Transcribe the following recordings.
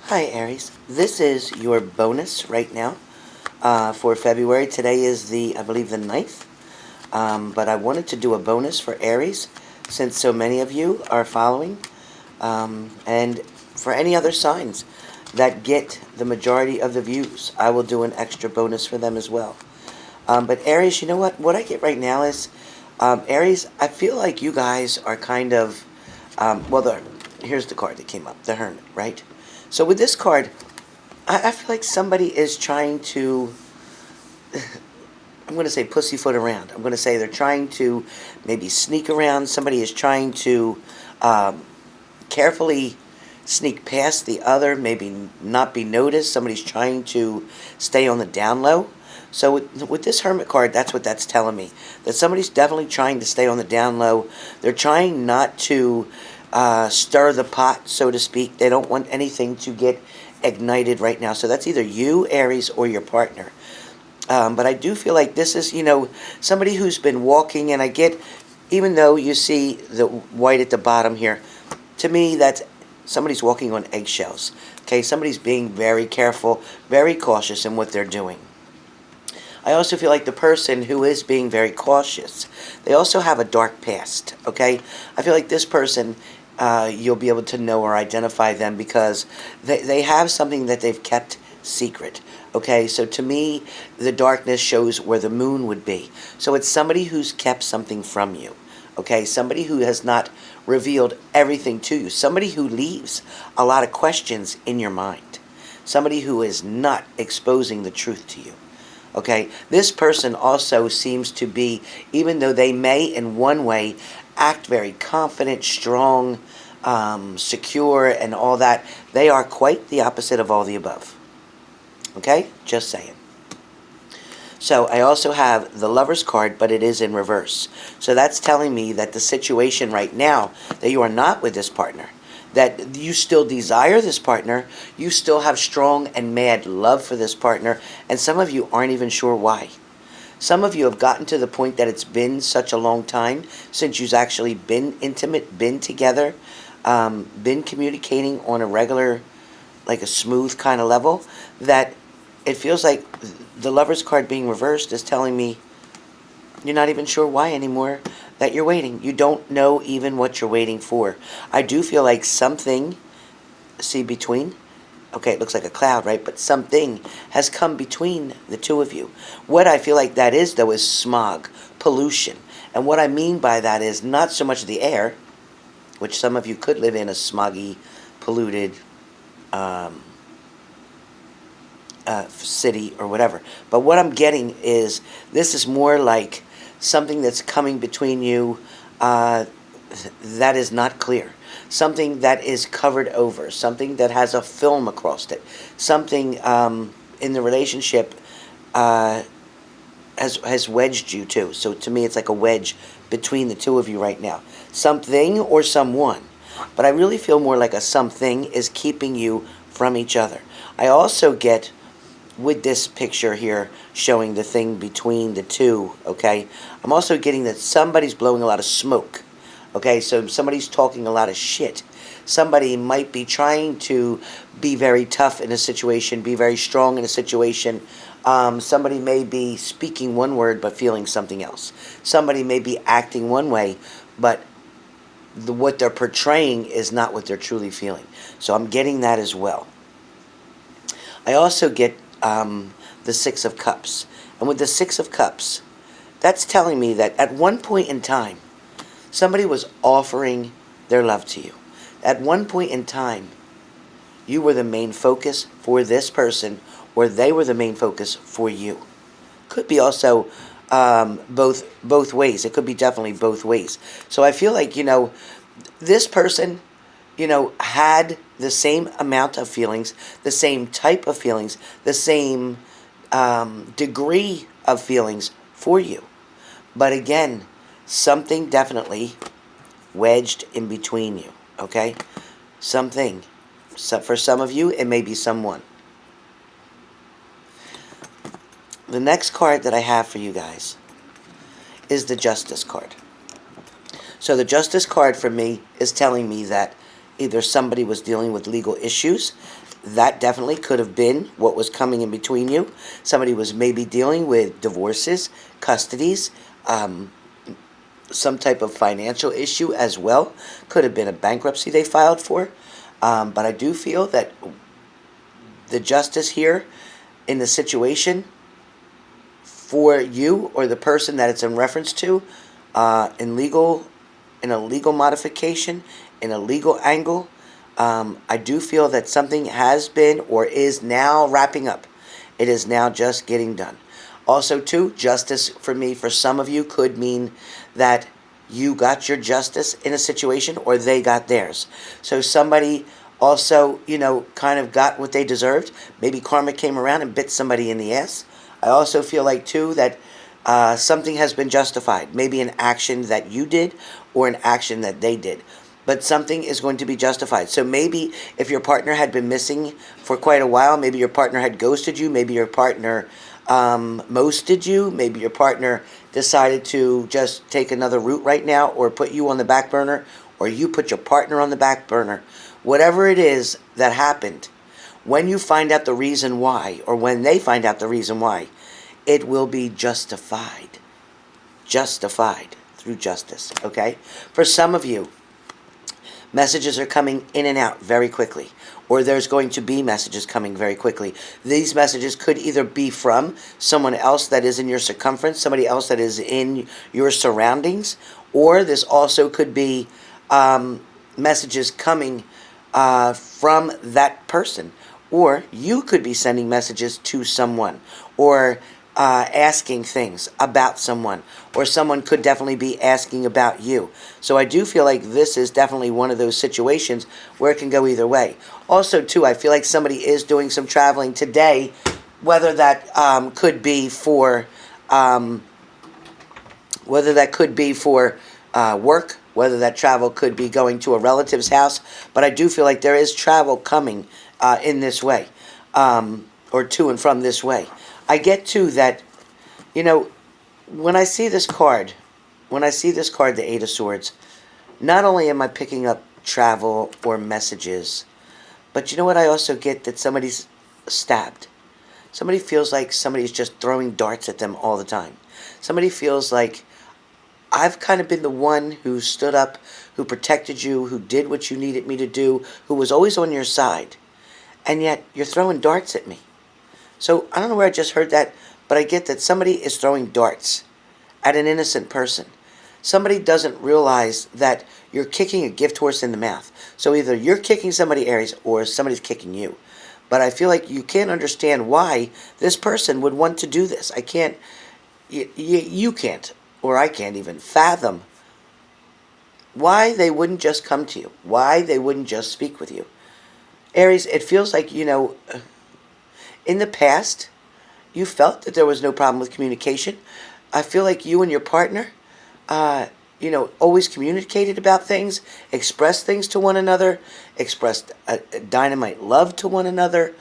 Hi Aries, this is your bonus right now for February. Today is I believe the 9th, but I wanted to do a bonus for Aries since so many of you are following, and for any other signs that get the majority of the views, I will do an extra bonus for them as well. But Aries, you know what? What I get right now is, Aries, I feel like you guys are kind of, here's the card that came up, the Hermit, right? So with this card, I feel like somebody is trying to, I'm going to say pussyfoot around. I'm going to say they're trying to maybe sneak around. Somebody is trying to carefully sneak past the other, maybe not be noticed. Somebody's trying to stay on the down low. So with this Hermit card, that's what that's telling me. That somebody's definitely trying to stay on the down low. They're trying not to stir the pot, so to speak. They don't want anything to get ignited right now. So that's either you, Aries, or your partner. But I do feel like this is, somebody who's been walking, and I get, even though you see the white at the bottom here, to me, that's somebody's walking on eggshells. Okay, somebody's being very careful, very cautious in what they're doing. I also feel like the person who is being very cautious, they also have a dark past, okay? I feel like this person, you'll be able to know or identify them because they have something that they've kept secret, okay? So to me, the darkness shows where the moon would be. So it's somebody who's kept something from you, okay? Somebody who has not revealed everything to you. Somebody who leaves a lot of questions in your mind. Somebody who is not exposing the truth to you. Okay, this person also seems to be, even though they may in one way act very confident, strong, secure, and all that, they are quite the opposite of all the above. Okay, just saying. So I also have the Lover's card, but it is in reverse. So that's telling me that the situation right now, that you are not with this partner, that you still desire this partner, you still have strong and mad love for this partner, and some of you aren't even sure why. Some of you have gotten to the point that it's been such a long time since you've actually been intimate, been together, been communicating on a regular, like a smooth kind of level, that it feels like the Lover's card being reversed is telling me you're not even sure why anymore, that you're waiting. You don't know even what you're waiting for. I do feel like something, see between, okay, it looks like a cloud, right? But something has come between the two of you. What I feel like that is, though, is smog, pollution. And what I mean by that is not so much the air, which some of you could live in a smoggy, polluted city or whatever. But what I'm getting is this is more like something that's coming between you that is not clear. Something that is covered over. Something that has a film across it. Something in the relationship has wedged you too. So to me, it's like a wedge between the two of you right now. Something or someone. But I really feel more like a something is keeping you from each other. I also get, with this picture here showing the thing between the two, okay, I'm also getting that somebody's blowing a lot of smoke, okay, so somebody's talking a lot of shit. Somebody might be trying to be very tough in a situation, be very strong in a situation. Somebody may be speaking one word but feeling something else. Somebody may be acting one way, but what they're portraying is not what they're truly feeling. So I'm getting that as well. I also get the Six of Cups. And with the Six of Cups, that's telling me that at one point in time, somebody was offering their love to you. At one point in time, you were the main focus for this person, or they were the main focus for you. Could be also both ways. It could be definitely both ways. So I feel like, this person, had the same amount of feelings, the same type of feelings, the same degree of feelings for you. But again, something definitely wedged in between you, okay? Something. So for some of you, it may be someone. The next card that I have for you guys is the Justice card. So the Justice card for me is telling me that Either somebody was dealing with legal issues. That definitely could have been what was coming in between you. Somebody was maybe dealing with divorces, custodies, some type of financial issue as well. Could have been a bankruptcy they filed for. But I do feel that the justice here in the situation for you or the person that it's in reference to, in a legal modification, in a legal angle, I do feel that something has been or is now wrapping up. It is now just getting done. Also, too, justice for me, for some of you, could mean that you got your justice in a situation or they got theirs. So somebody also, kind of got what they deserved. Maybe karma came around and bit somebody in the ass. I also feel like, too, that something has been justified. Maybe an action that you did or an action that they did. But something is going to be justified. So maybe if your partner had been missing for quite a while, maybe your partner had ghosted you, maybe your partner mosted you, maybe your partner decided to just take another route right now or put you on the back burner, or you put your partner on the back burner. Whatever it is that happened, when you find out the reason why, or when they find out the reason why, it will be justified. Justified through justice, okay? For some of you, messages are coming in and out very quickly, or there's going to be messages coming very quickly. These messages could either be from someone else that is in your circumference, somebody else that is in your surroundings, or this also could be messages coming from that person. Or you could be sending messages to someone, or asking things about someone, or someone could definitely be asking about you. So I do feel like this is definitely one of those situations where it can go either way. Also, too, I feel like somebody is doing some traveling today, whether that could be for work, whether that travel could be going to a relative's house. But I do feel like there is travel coming in this way, or to and from this way. I get to that, when I see this card, the Eight of Swords, not only am I picking up travel or messages, but you know what I also get? That somebody's stabbed. Somebody feels like somebody's just throwing darts at them all the time. Somebody feels like I've kind of been the one who stood up, who protected you, who did what you needed me to do, who was always on your side, and yet you're throwing darts at me. So I don't know where I just heard that, but I get that somebody is throwing darts at an innocent person. Somebody doesn't realize that you're kicking a gift horse in the mouth. So either you're kicking somebody, Aries, or somebody's kicking you. But I feel like you can't understand why this person would want to do this. I can't, you can't, or I can't even fathom why they wouldn't just come to you, why they wouldn't just speak with you. Aries, it feels like, in the past, you felt that there was no problem with communication. I feel like you and your partner, always communicated about things, expressed things to one another, expressed a dynamite love to one another,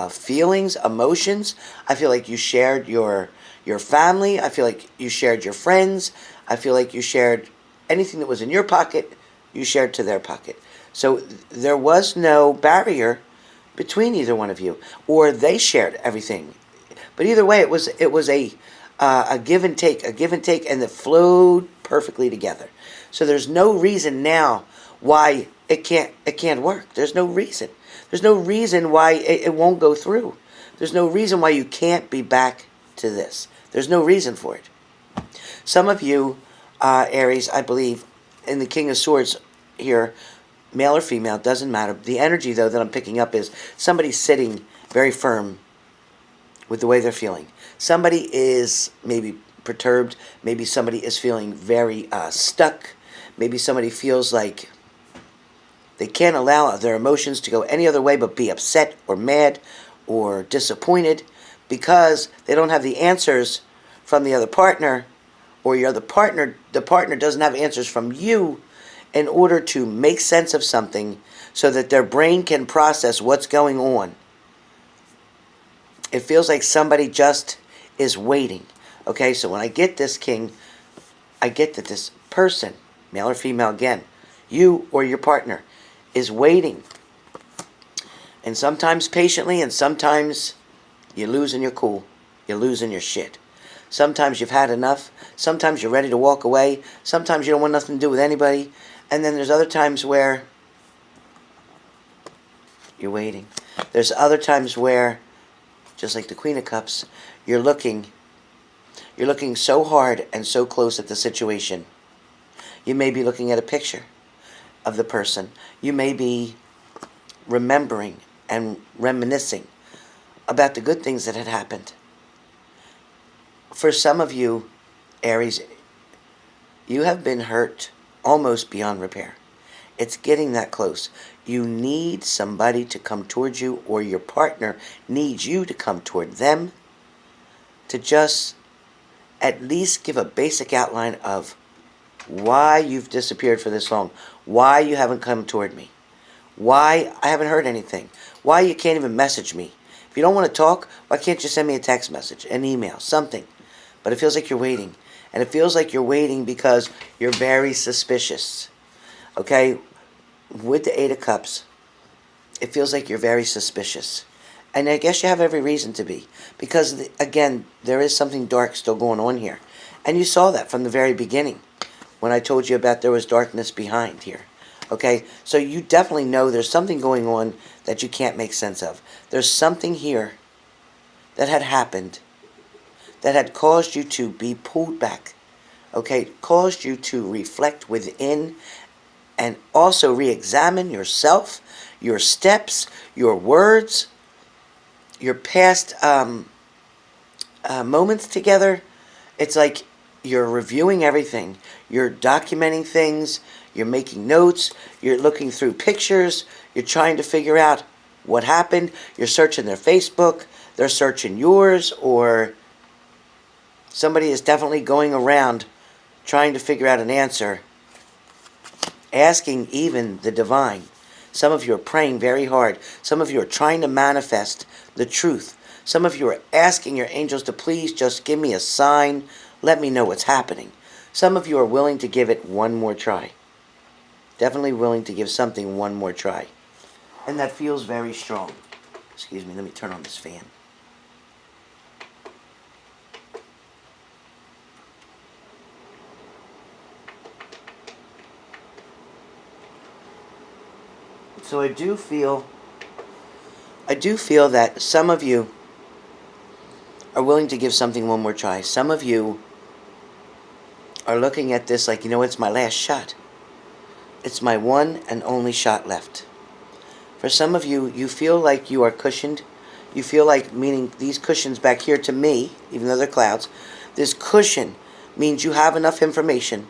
feelings, emotions. I feel like you shared your family. I feel like you shared your friends. I feel like you shared anything that was in your pocket, you shared to their pocket. So there was no barrier between either one of you, or they shared everything. But either way, it was a give and take, and it flowed perfectly together. So there's no reason now why it can't work. There's no reason. There's no reason why it won't go through. There's no reason why you can't be back to this. There's no reason for it. Some of you, Aries, I believe, in the King of Swords here, male or female, doesn't matter. The energy, though, that I'm picking up is somebody sitting very firm with the way they're feeling. Somebody is maybe perturbed. Maybe somebody is feeling very stuck. Maybe somebody feels like they can't allow their emotions to go any other way but be upset or mad or disappointed because they don't have the answers from the other partner, or the partner doesn't have answers from you in order to make sense of something so that their brain can process what's going on. It feels like somebody just is waiting. Okay, so when I get this, King, I get that this person, male or female again, you or your partner, is waiting. And sometimes patiently, and sometimes you're losing your cool. You're losing your shit. Sometimes you've had enough. Sometimes you're ready to walk away. Sometimes you don't want nothing to do with anybody. And then there's other times where you're waiting. There's other times where, just like the Queen of Cups, you're looking so hard and so close at the situation. You may be looking at a picture of the person. You may be remembering and reminiscing about the good things that had happened. For some of you, Aries, you have been hurt almost beyond repair. It's getting that close. You need somebody to come towards you, or your partner needs you to come toward them, to just at least give a basic outline of why you've disappeared for this long, why you haven't come toward me, why I haven't heard anything, why you can't even message me. If you don't want to talk, why can't you send me a text message, an email, something? But it feels like you're waiting. And it feels like you're waiting because you're very suspicious. Okay? With the Eight of Cups, it feels like you're very suspicious. And I guess you have every reason to be. Because, again, there is something dark still going on here. And you saw that from the very beginning when I told you about there was darkness behind here. Okay? So you definitely know there's something going on that you can't make sense of. There's something here that had happened that had caused you to be pulled back. Okay? Caused you to reflect within and also re-examine yourself, your steps, your words, your past moments together. It's like you're reviewing everything. You're documenting things. You're making notes. You're looking through pictures. You're trying to figure out what happened. You're searching their Facebook. They're searching yours. Or somebody is definitely going around trying to figure out an answer, asking even the divine. Some of you are praying very hard. Some of you are trying to manifest the truth. Some of you are asking your angels to please just give me a sign. Let me know what's happening. Some of you are willing to give it one more try. Definitely willing to give something one more try. And that feels very strong. Excuse me, let me turn on this fan. So I do feel that some of you are willing to give something one more try. Some of you are looking at this like, it's my last shot. It's my one and only shot left. For some of you, you feel like you are cushioned. You feel like, meaning these cushions back here to me, even though they're clouds, this cushion means you have enough information.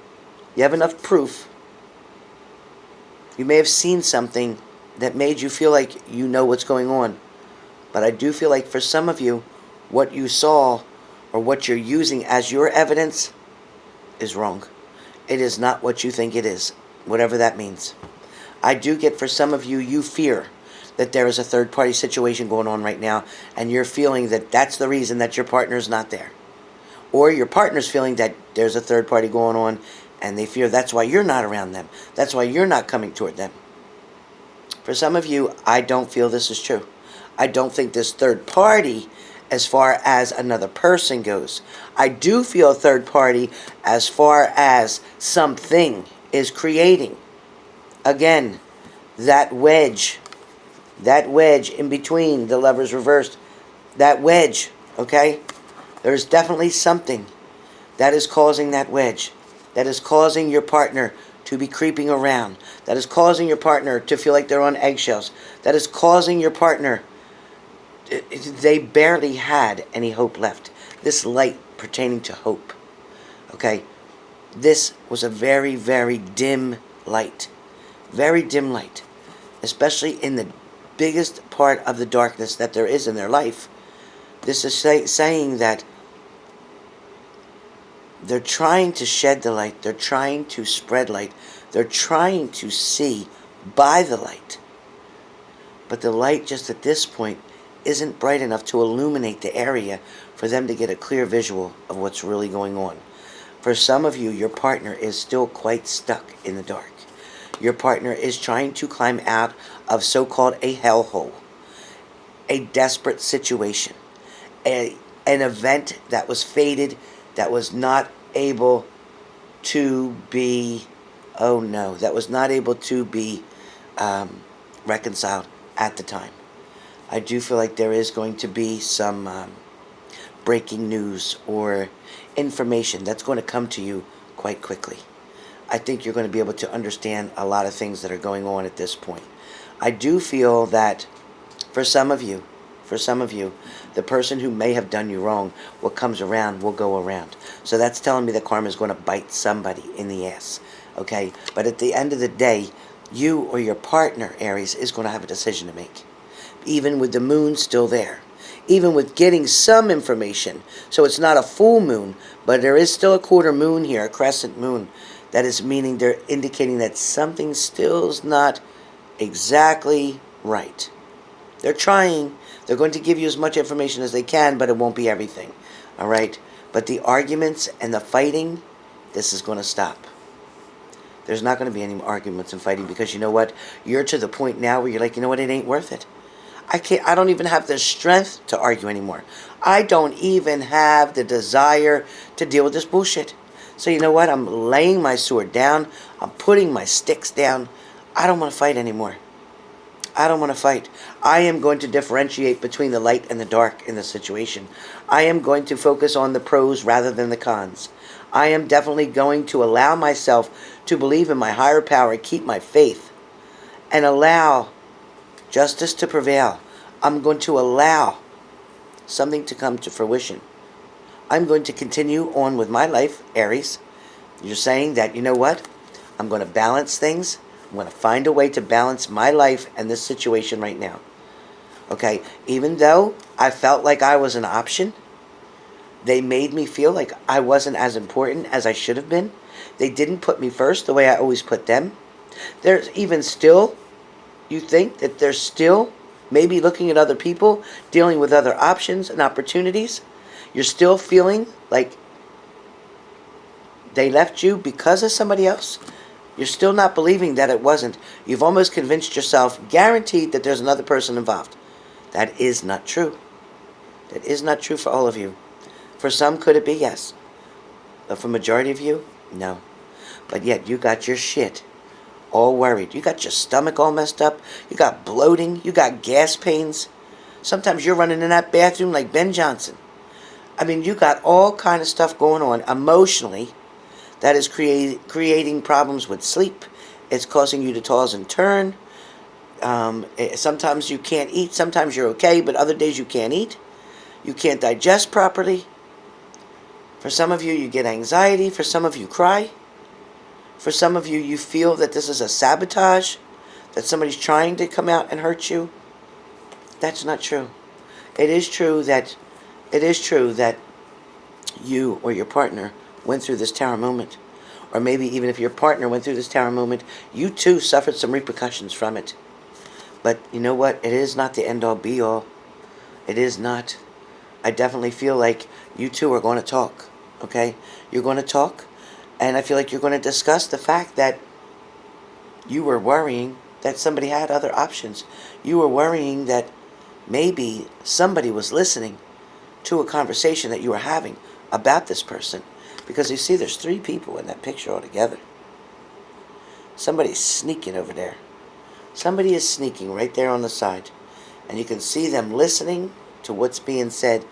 You have enough proof. You may have seen something that made you feel like you know what's going on. But I do feel like for some of you, what you saw or what you're using as your evidence is wrong. It is not what you think it is, whatever that means. I do get for some of you, you fear that there is a third-party situation going on right now, and you're feeling that that's the reason that your partner's not there. Or your partner's feeling that there's a third party going on, and they fear that's why you're not around them. That's why you're not coming toward them. For some of you, I don't feel this is true. I don't think this third party as far as another person goes. I do feel a third party as far as something is creating. Again, that wedge in between the lovers reversed, that wedge, okay? There's definitely something that is causing that wedge, that is causing your partner to be creeping around, that is causing your partner to feel like they're on eggshells, that is causing your partner, they barely had any hope left. This light pertaining to hope, okay? This was a very, very dim light. Very dim light. Especially in the biggest part of the darkness that there is in their life. This is saying that they're trying to shed the light. They're trying to spread light. They're trying to see by the light. But the light just at this point isn't bright enough to illuminate the area for them to get a clear visual of what's really going on. For some of you, your partner is still quite stuck in the dark. Your partner is trying to climb out of so-called a hellhole, a desperate situation, an event that was fated, that was not able to be, oh no, that was not able to be reconciled at the time. I do feel like there is going to be some breaking news or information that's going to come to you quite quickly. I think you're going to be able to understand a lot of things that are going on at this point. I do feel that for some of you, the person who may have done you wrong, what comes around will go around. So that's telling me that karma is going to bite somebody in the ass. Okay? But at the end of the day, you or your partner, Aries, is going to have a decision to make. Even with the moon still there. Even with getting some information. So it's not a full moon, but there is still a quarter moon here, a crescent moon. That is meaning they're indicating that something still's not exactly right. They're trying. They're going to give you as much information as they can, but it won't be everything. All right? But the arguments and the fighting, this is going to stop. There's not going to be any arguments and fighting because you know what? You're to the point now where you're like, you know what? It ain't worth it. I don't even have the strength to argue anymore. I don't even have the desire to deal with this bullshit. So you know what? I'm laying my sword down. I'm putting my sticks down. I don't want to fight anymore. I don't want to fight. I am going to differentiate between the light and the dark in the situation. I am going to focus on the pros rather than the cons. I am definitely going to allow myself to believe in my higher power, keep my faith, and allow justice to prevail. I'm going to allow something to come to fruition. I'm going to continue on with my life, Aries. You're saying that, you know what? I'm going to balance things. I'm going to find a way to balance my life and this situation right now. Okay? Even though I felt like I was an option, they made me feel like I wasn't as important as I should have been. They didn't put me first the way I always put them. There's even still, you think that they're still maybe looking at other people, dealing with other options and opportunities. You're still feeling like they left you because of somebody else. You're still not believing that it wasn't. You've almost convinced yourself, guaranteed, that there's another person involved. That is not true. That is not true for all of you. For some, could it be? Yes. But for majority of you, no. But yet, you got your shit all worried. You got your stomach all messed up. You got bloating. You got gas pains. Sometimes you're running in that bathroom like Ben Johnson. I mean, you got all kind of stuff going on emotionally that is creating problems with sleep. It's causing you to toss and turn. Sometimes you can't eat. Sometimes you're okay, but other days you can't eat. You can't digest properly. For some of you, you get anxiety. For some of you, cry. For some of you, you feel that this is a sabotage, that somebody's trying to come out and hurt you. That's not true. It is true that you or your partner went through this tower moment. Or maybe even if your partner went through this tower moment, you too suffered some repercussions from it. But you know what? It is not the end-all be-all. It is not. I definitely feel like you two are going to talk. Okay? You're going to talk. And I feel like you're going to discuss the fact that you were worrying that somebody had other options. You were worrying that maybe somebody was listening to a conversation that you were having about this person. Because you see, there's 3 people in that picture altogether. Somebody's sneaking over there. Somebody is sneaking right there on the side. And you can see them listening to what's being said.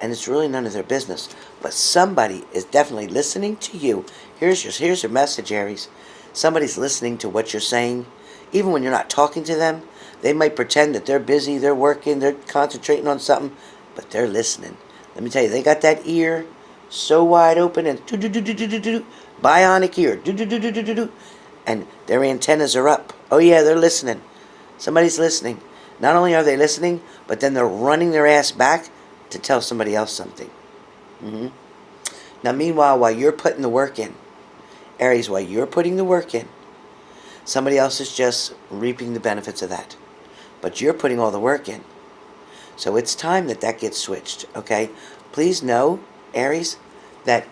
And it's really none of their business. But somebody is definitely listening to you. Here's your message, Aries. Somebody's listening to what you're saying. Even when you're not talking to them, they might pretend that they're busy, they're working, they're concentrating on something, but they're listening. Let me tell you, they got that ear so wide open and bionic ear, and their antennas are up. Oh yeah, they're listening. Somebody's listening. Not only are they listening, but then they're running their ass back to tell somebody else something. Now, meanwhile, while you're putting the work in, Aries, while you're putting the work in, somebody else is just reaping the benefits of that. But you're putting all the work in. So it's time that gets switched, okay? Please know, Aries, that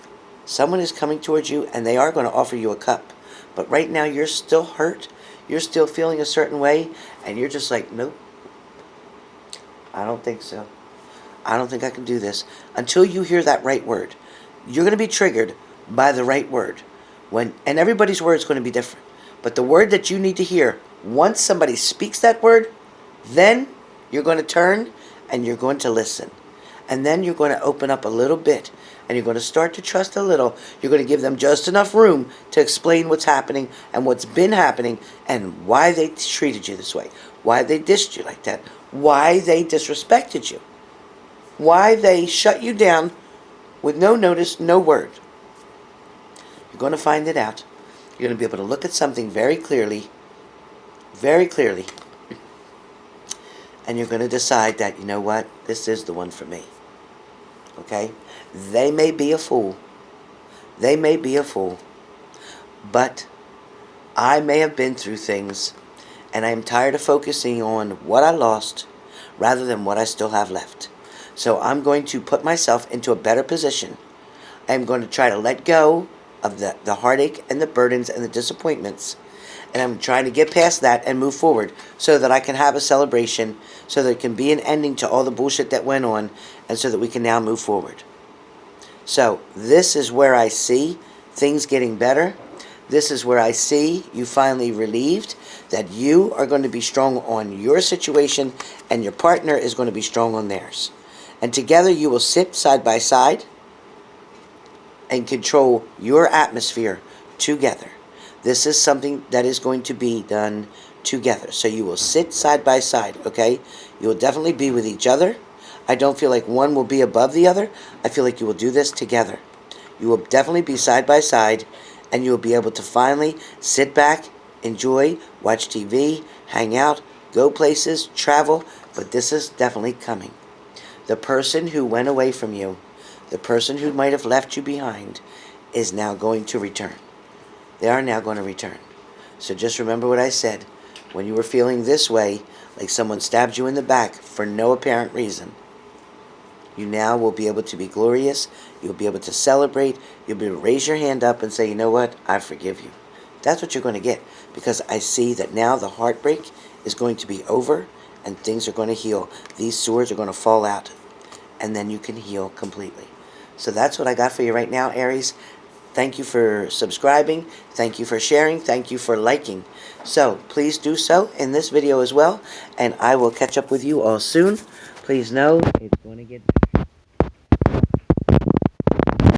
someone is coming towards you and they are going to offer you a cup. But right now you're still hurt. you're still feeling a certain way, and you're just like, nope, I don't think so. I don't think I can do this. Until you hear that right word. You're going to be triggered by the right word. And everybody's word is going to be different. But the word that you need to hear, once somebody speaks that word, then you're going to turn and you're going to listen. And then you're going to open up a little bit, and you're going to start to trust a little. You're going to give them just enough room to explain what's happening and what's been happening and why they treated you this way, why they dissed you like that, why they disrespected you, why they shut you down with no notice, no word. You're going to find it out. You're going to be able to look at something very clearly, and you're going to decide that, you know what, this is the one for me. Okay? They may be a fool. They may be a fool. But I may have been through things, and I'm tired of focusing on what I lost rather than what I still have left. So I'm going to put myself into a better position. I'm going to try to let go of the heartache and the burdens and the disappointments. And I'm trying to get past that and move forward so that I can have a celebration, so there can be an ending to all the bullshit that went on, and so that we can now move forward. So this is where I see things getting better. This is where I see you finally relieved that you are going to be strong on your situation and your partner is going to be strong on theirs. And together you will sit side by side and control your atmosphere together. This is something that is going to be done together. So you will sit side by side, okay? You will definitely be with each other. I don't feel like one will be above the other. I feel like you will do this together. You will definitely be side by side, and you will be able to finally sit back, enjoy, watch TV, hang out, go places, travel, but this is definitely coming. The person who went away from you, the person who might have left you behind, is now going to return. They are now going to return. So just remember what I said. When you were feeling this way, like someone stabbed you in the back for no apparent reason, you now will be able to be glorious. You'll be able to celebrate. You'll be able to raise your hand up and say, you know what? I forgive you. That's what you're going to get, because I see that now the heartbreak is going to be over and things are going to heal. These sores are going to fall out, and then you can heal completely. So that's what I got for you right now, Aries. Thank you for subscribing. Thank you for sharing. Thank you for liking. So please do so in this video as well, and I will catch up with you all soon. Please know it's going to get better.